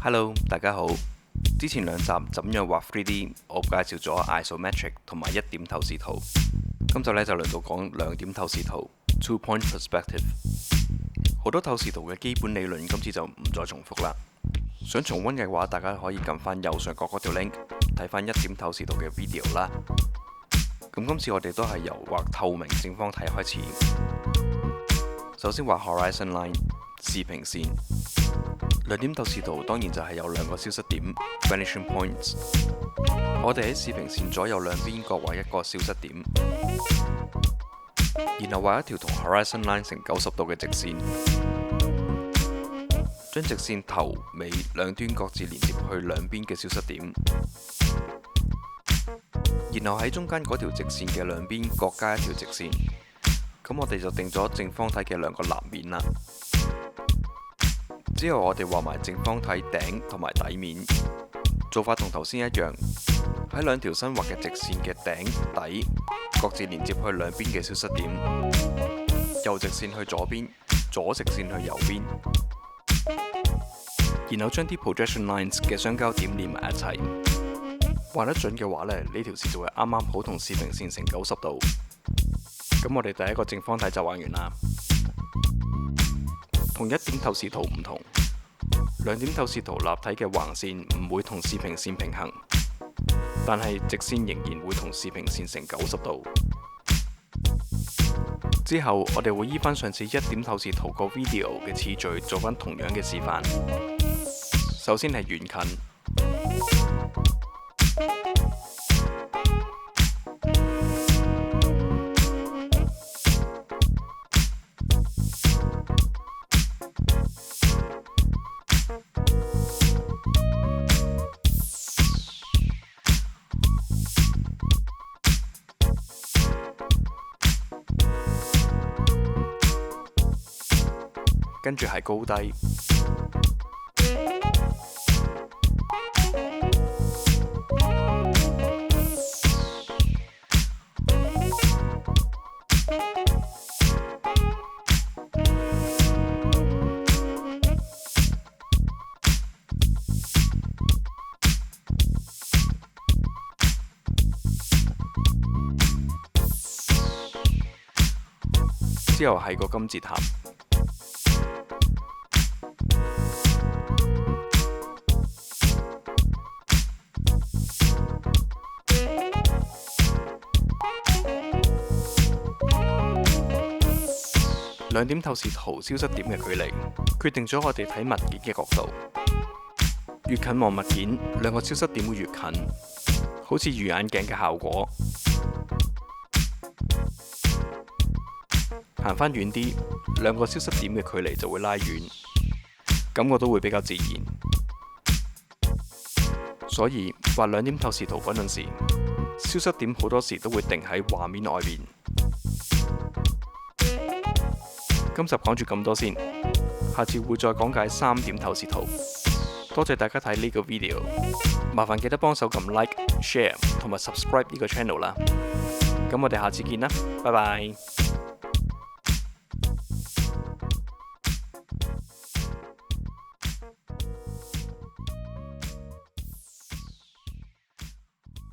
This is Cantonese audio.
Hello，大家好。之前兩集怎樣畫 3D， 我介紹咗 isometric 同埋一點透視圖。今集呢就輪到講兩點透視圖 （two-point perspective）。好多透視圖嘅基本理論，今次就唔再重複啦。想重溫嘅話，大家可以撳翻右上角嗰條 link 睇翻一點透視圖嘅 video 啦。咁今次我哋都係由畫透明正方體開始。首先畫 horizon line 視平線。兩點透視圖當然就係有兩個消失點 vanishing points。我哋喺視平線左右兩邊各畫一個消失點，然後畫一條同 horizon line 成90度嘅直線，將直線頭尾兩端各自連接去兩邊嘅消失點，然後喺中間嗰條直線嘅兩邊各加一條直線。咁我哋就定咗正方體嘅兩個立面啦。之後我哋畫埋正方體頂同埋底面，做法同頭先一樣，喺兩條新畫嘅直線嘅頂底各自連接去兩邊嘅消失點，右直線去左邊，左直線去右邊，然後將啲 projection lines 嘅相交點連埋一齊。畫得準嘅話呢條線就會啱啱好同視平線成90度。咁我哋第一個正方體就畫完啦。同一點透視圖唔同，兩點透視圖立體嘅橫線唔會同視平線平衡，但係直線仍然會同視平線成90度。之後我哋會依返上次一點透視圖個 video 嘅次序做返同樣嘅示範。首先係遠近。跟住係高低，之後係個金字塔。兩點透視圖消失點嘅距離，決定咗我哋睇物件嘅角度。越近望物件，兩個消失點會越近，好似魚眼鏡嘅效果。行返遠啲，兩個消失點嘅距離就會拉遠，感覺都會比較自然。所以畫兩點透視圖嗰陣時，消失點好多時都會定喺畫面外面。今集講住咁多先，下次會再講解三點透視圖。多謝大家睇呢個 video， 麻煩記得幫手撳 like、share 同埋 subscribe 呢個 channel 啦。咁我哋下次見啦，拜拜。